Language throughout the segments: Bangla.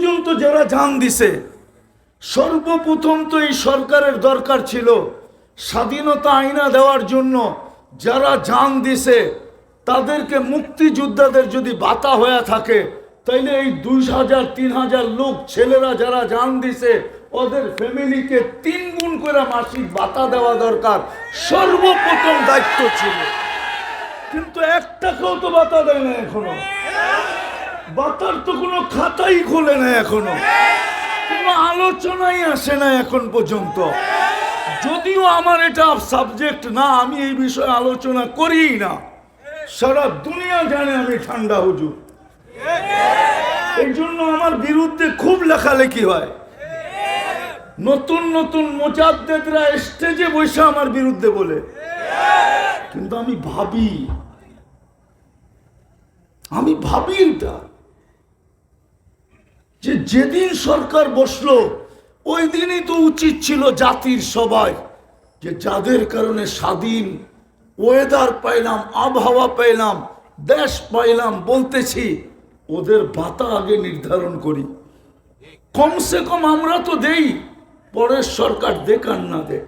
পর্যন্ত যারা জান দিছে, সর্বপ্রথম তো এই সরকারের দরকার ছিল স্বাধীনতা আইনা দেওয়ার জন্য যারা জান দিছে তাদেরকে, মুক্তিযোদ্ধাদের যদি বাতা হয়ে থাকে তাইলে এই 2000 3000 লোক ছেলেরা যারা জান দিছে ওদের ফ্যামিলিকে 3 গুণ করে মাসিক বাতা দেওয়া দরকার, সর্বপ্রথম দায়িত্ব ছিল। কিন্তু একটাকেও তো বাতা দেয় না এখনো, বাতার তো কোনো খাতাই খোলে না এখনো, কোনো আলোচনাই আসে না এখন পর্যন্ত। যদিও আমার এটা সাবজেক্ট না, আমি এই বিষয়ে আলোচনা করি না, সারা দুনিয়া জানে আমি ঠান্ডা হুজুর। এই জন্য আমার বিরুদ্ধে খুব লেখালেখি হয়, নতুন নতুন মুজাদ্দিদরা স্টেজে বসে আমার বিরুদ্ধে বলে। কিন্তু আমি ভাবি এটা যে যেদিন সরকার বসলো ওই দিনই তো উচিত ছিল জাতির সবাই, যে যাদের কারণে স্বাধীন ওয়েদার পাইলাম, আবহাওয়া পাইলাম, দেশ পাইলাম, বলতেছি ওদের ভাতা আগে নির্ধারণ করি। কমসে কম আমরা তো দেই, পরের সরকার দেখ আর না দেখ।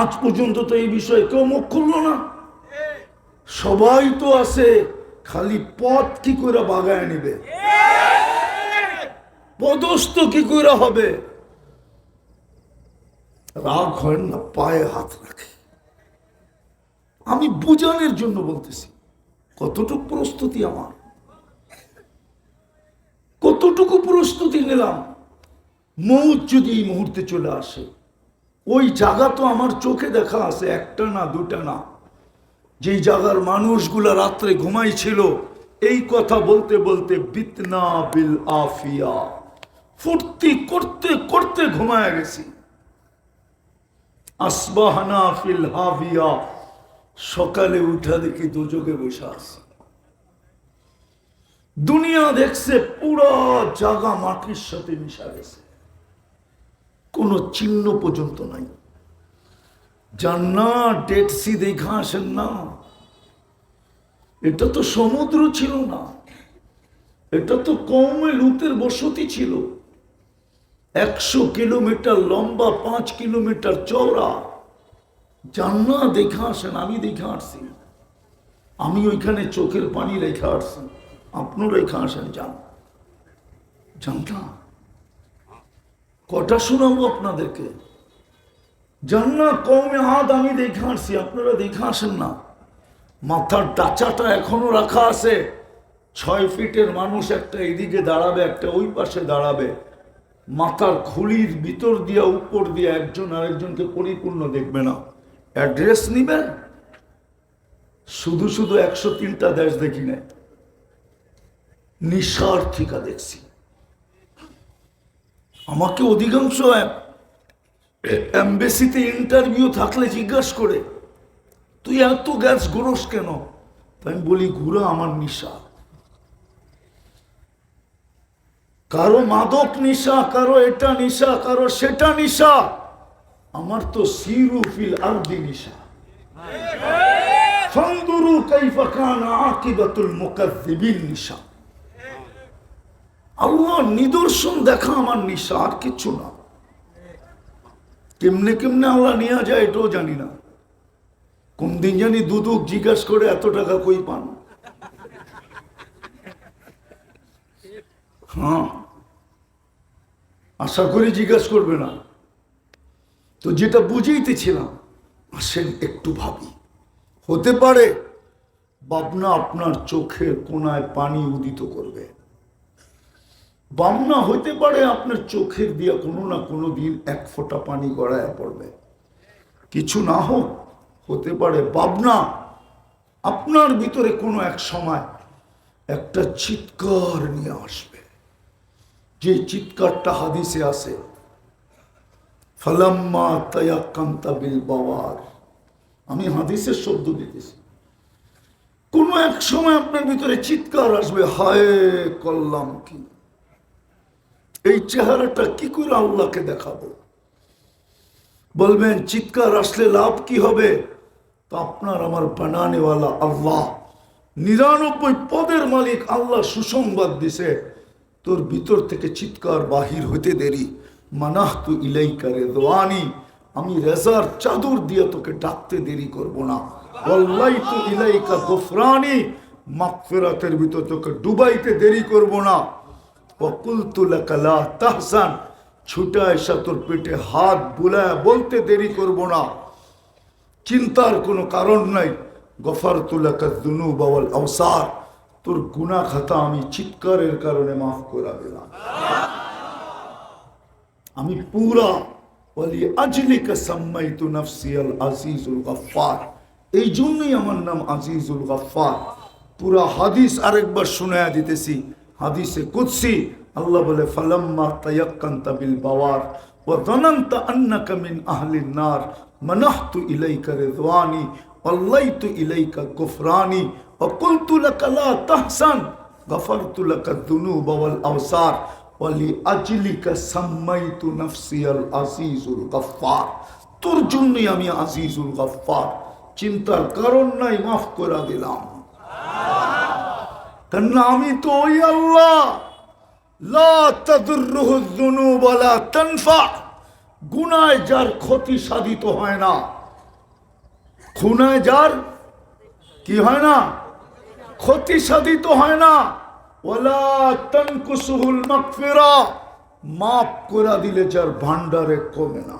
আজ পর্যন্ত তো এই বিষয়ে কেউ মুখ খুললো না। সবাই তো আছে, খালি পথ কি করে বাগায় নিবে, পদস্থ কি করে হবে। রাগ হয় না, পায়ে হাত রাখে। আমি বুঝানোর জন্য বলতেছি কতটুকু প্রস্তুতি আমার, কতটুকু প্রস্তুতি নিলাম। মৌত যদি এই মুহূর্তে চলে আসে, ওই জায়গা তো আমার চোখে দেখা আছে, একটা না দুটা না। যেই জায়গার মানুষগুলা রাত্রে ঘুমাইছিল, এই কথা বলতে বলতে বিতনা বিল আফিয়া, ফুর্তি করতে করতে ঘুমায় গেছি। আসবাহনা ফিল হাভিয়া, সকালে উঠা দেখি দুজকে বসে আছে। দুনিয়া দেখছে পুরো জায়গা মাটির সাথে মিশা গেছে, কোনো চিহ্ন পর্যন্ত নাই। জান্নাত ডেড সি দেখা আসেন না, এটা তো সমুদ্র ছিল না, এটা তো কওমে লুতের বসতি ছিল। 100 কিলোমিটার লম্বা, 5 কিলোমিটার চওড়া। জান্নাত দেখা আসেন, আমি দেখা আসছি, আমি ওইখানে চোখের পানি রেখে আসছি, আপনার রেখে আসেন। জানতাম কটা শোনাবো আপনাদেরকে? জান্নাত কওমে আদ আমি দেখে আসছি, আপনারা দেখে আসেন না। মাথার ডাচাটা এখনো রাখা আছে, 6 ফিটের মানুষ একটা এদিকে দাঁড়াবে, একটা ওই পাশে দাঁড়াবে। মাথার খুলির ভিতর দিয়া উপর দিয়া একজন আরেকজনকে পরিপূর্ণ দেখবে না। অ্যাড্রেস নিবেন, শুধু শুধু 103টা দেশ দেখি না, নিশার ঠিকা দেখছি। আমাকে অধিকাংশ এমবেসিতে ইন্টারভিউ থাকলে জিজ্ঞাসা করে, তুই এত গ্যাস ঘুরোস কেন? আমি বলি, ঘুরা আমার নিশা। কারো মাদক নিশা, কারো এটা নিশা, কারো সেটা নিশা, আমার তো সিরু ফিল আরদি নিশা। ফানদুরু কাইফা কানা আকিবাতুল মুকাজ্জিবিন নিশা। আল্লাহর নিদর্শন দেখা আমার নিশা, আর কিছু না। কেমনে কেমনে আল্লাহ নিয়ে যায় এটাও জানি না। কোন দিন জানি দুদুক জিজ্ঞাসা করে এত টাকা কই পান। হ্যাঁ, আশা করি জিজ্ঞাসা করবে না। তো যেটা বুঝাইতেছিলাম, আসেন একটু ভাবি। হতে পারে ভাবনা আপনার চোখের কোনায় পানি উদিত করবে, ভাবনা হইতে পারে আপনার চোখের দিয়া কোনো না কোনো দিন 1 ফোঁটা পানি গড়ায় পড়বে। কিছু না হোক, হতে পারে ভাবনা আপনার ভিতরে কোনো এক সময় একটা চিৎকার নিয়ে আসবে, যে চিৎকারটা হাদিসে আছে, ফালাম্মা তায়াক্কান্তা বিল বাওয়ার। আমি হাদিসের শব্দ দিতেছি। কোনো এক সময় আপনার ভিতরে চিৎকার আসবে, হায় করলাম কি, এই চেহারাটা কি করে আল্লাহকে দেখাবো? বলবেন চিৎকার আসলে লাভ কি হবে? তো আপনার আমার বানানেওয়ালা আল্লাহ, 99 পদের মালিক আল্লাহ সুসংবাদ দিছে, তোর ভিতর থেকে চিৎকার বাহির হতে দেরি, মানাহতু ইলাইকা রিদওয়ানি, আমি রেজার চাদর দিয়ে তোকে ডাকতে দেরি করব না। ওয়াল্লাইতু ইলাইকা গুফরানি, মাগফিরাতের ভিতর তোকে ডুবাইতে দেরি করব না। ওয়াকুলতু লাকা লা তাহজান, ছুটে এসে তোর পেটে হাত বুলায় বলতে দেরি করব না, চিন্তার কোনো কারণ নাই। গফারতু লাকা যুনুবা ওয়াল আওসার, তোর গুনাহ খাতা আমি চিৎকারের কারণে মাফ করে দিলাম। আমি পুরা ওয়ালি আজলিকা সাম্মাইতু নাফসি আল আজিজুল গফফার, এই জন্যই আমার নাম আজিজুল গফফার। পুরা হাদিস আরেকবার শোনায়া দিতেছি। হাদিসে কুদসি আল্লাহ বলে, ফালাম্মা তায়াক্কানতা বিল বাওয়ার ওয়া যানানতা আন্নাকা মিন আহলিন নার মানাহতু ইলাইকা রিদওয়ানি ওয়াল্লাইতু ইলাইকা গুফরানি ওয়া কুলতু লাকা লা তাহসান গফারতু লাকা যুনুবা ওয়াল আওসার ওয়ালি আজলিকা সাম্মাইতু নাফসি আল আজিজুল গফফার, তোর জন্যই আমি আজিজুল গফফার, চিন্তার কারণ নাই, মাফ করে দিলাম। কেননা আমি তো ওই আল্লাহ, লা তাদুররুহু যুনুব ওয়া লা তানফা, গুনায় যার ক্ষতি সাধিত হয় না, খুনায় যার কি হয় না, ক্ষতি সাধিত হয় না। ওয়ালা তানকুসুহুল মাগফিরা, মাফ করে দিলে যার ভান্ডারে কমে না।